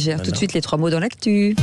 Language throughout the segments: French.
Gère tout de suite les 3 mots dans l'actu.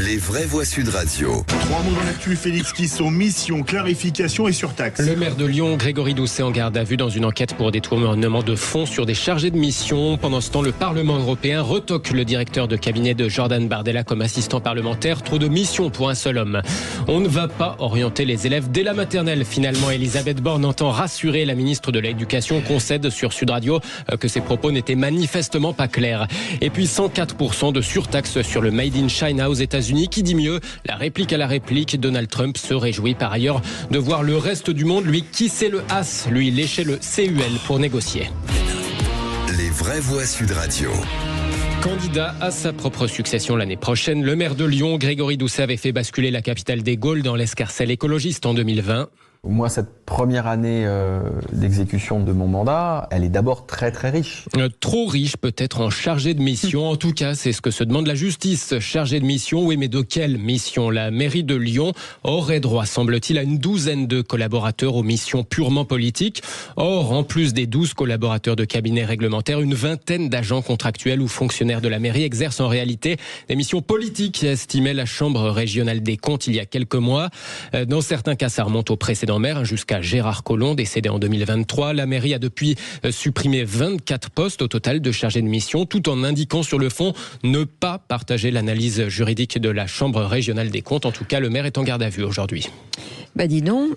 Les vraies voix Sud Radio. 3 mots dans l'actu, Félix Kisson, mission, clarification et surtaxe. Le maire de Lyon, Grégory Doucet, en garde à vue dans une enquête pour détournement de fonds sur des chargés de mission. Pendant ce temps, le Parlement européen retoque le directeur de cabinet de Jordan Bardella comme assistant parlementaire. Trop de missions pour un seul homme. On ne va pas orienter les élèves dès la maternelle. Finalement, Elisabeth Borne entend rassurer la ministre de l'Éducation, concède sur Sud Radio que ses propos n'étaient manifestement pas clairs. Et puis 104% de surtaxe sur le Made in China aux États-Unis. Qui dit mieux? La réplique à la réplique. Donald Trump se réjouit par ailleurs de voir le reste du monde lui kisser le as, lui lécher le CUL pour négocier. Les vraies voix Sud Radio. Candidat à sa propre succession l'année prochaine, le maire de Lyon, Grégory Doucet, avait fait basculer la capitale des Gaules dans l'escarcelle écologiste en 2020. Moi, cette première année d'exécution de mon mandat, elle est d'abord très très riche. Trop riche peut-être en chargé de mission. En tout cas, c'est ce que se demande la justice. Chargé de mission, oui, mais de quelle mission? La mairie de Lyon aurait droit, semble-t-il, à une douzaine de collaborateurs aux missions purement politiques. Or, en plus des 12 collaborateurs de cabinet réglementaire, une vingtaine d'agents contractuels ou fonctionnaires de la mairie exercent en réalité des missions politiques, estimait la Chambre régionale des comptes il y a quelques mois. Dans certains cas, ça remonte au précédent maire, jusqu'à Gérard Collomb, décédé en 2023. La mairie a depuis supprimé 24 postes au total de chargés de mission, tout en indiquant sur le fond ne pas partager l'analyse juridique de la Chambre régionale des comptes. En tout cas, le maire est en garde à vue aujourd'hui. Dis donc,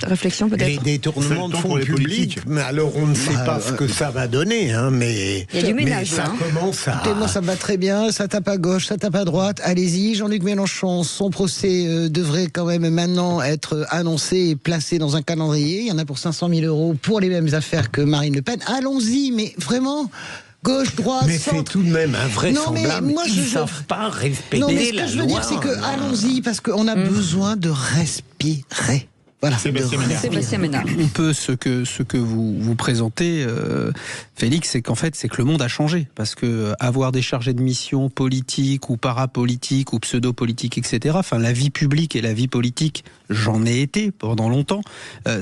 réflexion peut-être. Les détournements de fonds publics, mais alors on ne sait pas ce que ça va donner, mais il y a du ménage, ça commence à... Écoutez, moi ça me va très bien, ça tape à gauche, ça tape à droite, allez-y. Jean-Luc Mélenchon, son procès devrait quand même maintenant être annoncé et placé dans un calendrier. Il y en a pour 500 000 € pour les mêmes affaires que Marine Le Pen. Allons-y, mais vraiment... Gauche, droite, mais centre. c'est tout de même invraisemblable. Non, mais moi, ils ne savent pas respecter la loi. Non, mais ce que je veux dire, c'est que allons-y, parce qu'on a besoin de respirer. Voilà. Sébastien Ménard. On peut ce que vous présentez, Félix, c'est qu'en fait c'est que le monde a changé, parce que avoir des chargés de mission politiques ou parapolitiques ou pseudo-politiques, etc. Enfin, la vie publique et la vie politique, j'en ai été pendant longtemps.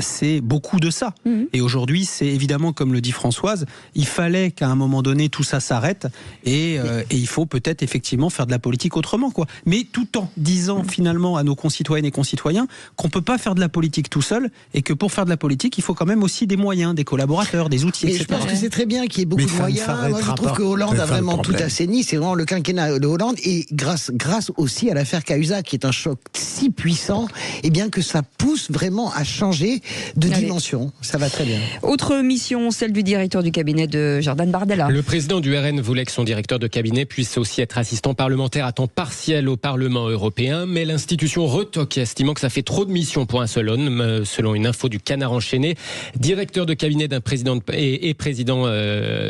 C'est beaucoup de ça. Et aujourd'hui, c'est évidemment, comme le dit Françoise, il fallait qu'à un moment donné tout ça s'arrête et il faut peut-être effectivement faire de la politique autrement, quoi. Mais tout en disant finalement à nos concitoyennes et concitoyens qu'on peut pas faire de la politique tout seul et que pour faire de la politique, il faut quand même aussi des moyens, des collaborateurs, des outils, mais etc. Je pense que c'est très bien qu'il y ait beaucoup de moyens. Moi, je trouve que Hollande a vraiment tout assaini. C'est vraiment le quinquennat de Hollande. Et grâce aussi à l'affaire Cahuzac, qui est un choc si puissant, et bien que ça pousse vraiment à changer de dimension. Ça va très bien. Autre mission, celle du directeur du cabinet de Jordan Bardella. Le président du RN voulait que son directeur de cabinet puisse aussi être assistant parlementaire à temps partiel au Parlement européen, mais l'institution retoque, estimant que ça fait trop de missions pour un seul homme. Selon une info du Canard enchaîné, directeur de cabinet d'un président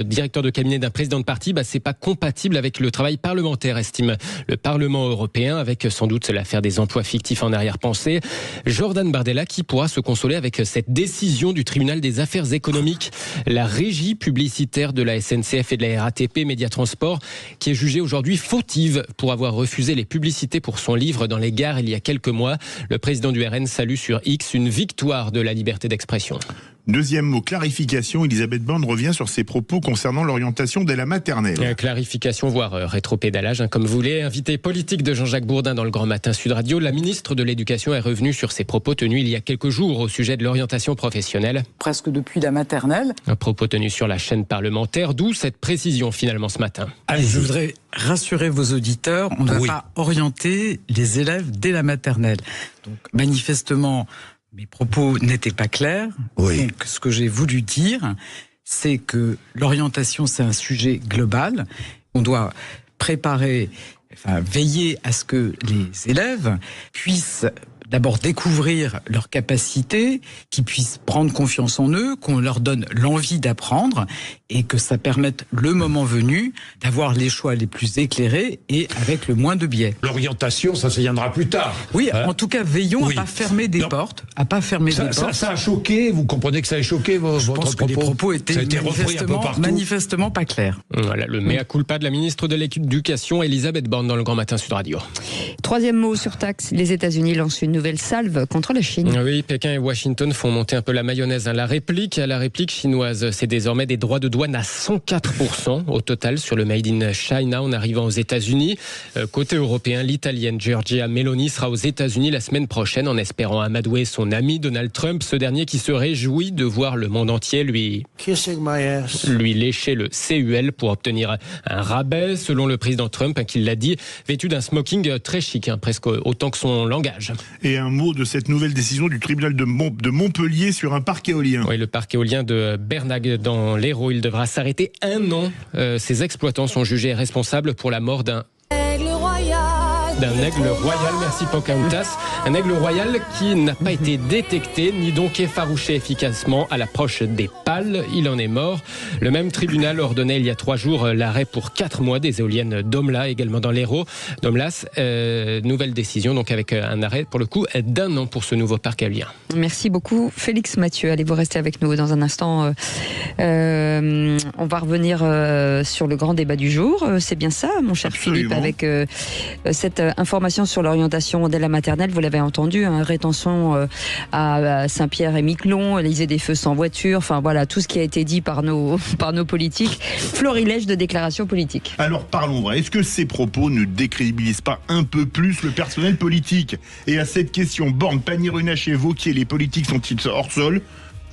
directeur de cabinet d'un président de parti, c'est pas compatible avec le travail parlementaire, estime le Parlement européen, avec sans doute l'affaire des emplois fictifs en arrière-pensée. Jordan Bardella qui pourra se consoler avec cette décision du tribunal des affaires économiques, la régie publicitaire de la SNCF et de la RATP Média Transport, qui est jugée aujourd'hui fautive pour avoir refusé les publicités pour son livre dans les gares il y a quelques mois. Le président du RN salue sur X une victoire de la liberté d'expression. Deuxième mot, clarification. Elisabeth Borne revient sur ses propos concernant l'orientation dès la maternelle. Clarification, voire rétropédalage, comme vous voulez. Invité politique de Jean-Jacques Bourdin dans le Grand Matin Sud Radio, la ministre de l'Éducation est revenue sur ses propos tenus il y a quelques jours au sujet de l'orientation professionnelle. Presque depuis la maternelle. Un propos tenu sur la chaîne parlementaire, d'où cette précision finalement ce matin. Je voudrais rassurer vos auditeurs, on ne va pas orienter les élèves dès la maternelle. Donc manifestement, mes propos n'étaient pas clairs. Donc, ce que j'ai voulu dire, c'est que l'orientation, c'est un sujet global. On doit veiller à ce que les élèves puissent d'abord découvrir leurs capacités, qu'ils puissent prendre confiance en eux, qu'on leur donne l'envie d'apprendre et que ça permette, le moment venu, d'avoir les choix les plus éclairés et avec le moins de biais. L'orientation, ça viendra plus tard. Oui, en tout cas, veillons à pas fermer des portes, Ça a choqué, vous comprenez que ça a choqué votre propos? Je pense que les propos étaient manifestement pas clairs. Voilà, le mea culpa de la ministre de l'Éducation, Elisabeth Borne, dans le Grand Matin Sud Radio. Troisième mot, surtaxe. Les États-Unis lancent une nouvelle salve contre la Chine. Oui, Pékin et Washington font monter un peu la mayonnaise. La réplique chinoise, c'est désormais des droits de douane à 104% au total sur le Made in China en arrivant aux États-Unis. Côté européen, l'italienne Giorgia Meloni sera aux États-Unis la semaine prochaine en espérant amadouer son ami Donald Trump, ce dernier qui se réjouit de voir le monde entier lui lécher le CUL pour obtenir un rabais, selon le président Trump, qui l'a dit, vêtu d'un smoking très chic, presque autant que son langage. Et un mot de cette nouvelle décision du tribunal de Montpellier sur un parc éolien. Oui, le parc éolien de Bernag dans l'Hérault, il devra s'arrêter 1 an. Ses exploitants sont jugés responsables pour la mort d'un aigle royal, merci Pocahontas. Un aigle royal qui n'a pas été détecté, ni donc effarouché efficacement à l'approche des pales. Il en est mort. Le même tribunal ordonnait il y a 3 jours l'arrêt pour 4 mois des éoliennes d'Omla, également dans l'Hérault. D'Omlas, nouvelle décision, donc avec un arrêt pour le coup d'1 an pour ce nouveau parc éolien. Merci beaucoup Félix Mathieu. Allez, vous restez avec nous dans un instant. On va revenir sur le grand débat du jour. C'est bien ça, mon cher Philippe, avec cette information sur l'orientation dès la maternelle. Vous l'avez entendu, rétention à Saint-Pierre et Miquelon, Élysée des Feux sans voiture, enfin voilà, tout ce qui a été dit par nos politiques. Florilège de déclarations politiques. Alors parlons vrai, est-ce que ces propos ne décrédibilisent pas un peu plus le personnel politique? Et à cette question, Borne, Pannier-Runacher, Wauquiez, les politiques sont-ils hors sol?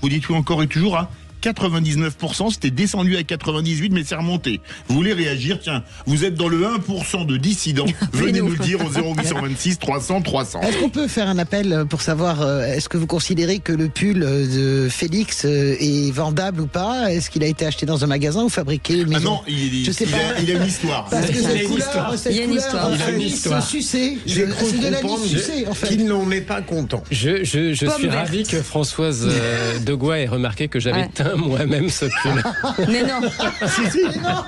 Vous dites oui encore et toujours à 99%, c'était descendu à 98%, mais c'est remonté. Vous voulez réagir? Tiens, vous êtes dans le 1% de dissidents. Venez nous le dire au 0826 300 300. Est-ce qu'on peut faire un appel pour savoir, est-ce que vous considérez que le pull de Félix est vendable ou pas? Est-ce qu'il a été acheté dans un magasin ou fabriqué maison? Ah non, il a une histoire. Parce que cette couleur, il y a une histoire. Il a une histoire. C'est de la liste sucée, en fait. Qu'il n'en est pas content. Je suis ravi que Françoise Degois ait remarqué que j'avais teint moi-même ce pull. Mais non. Mais non.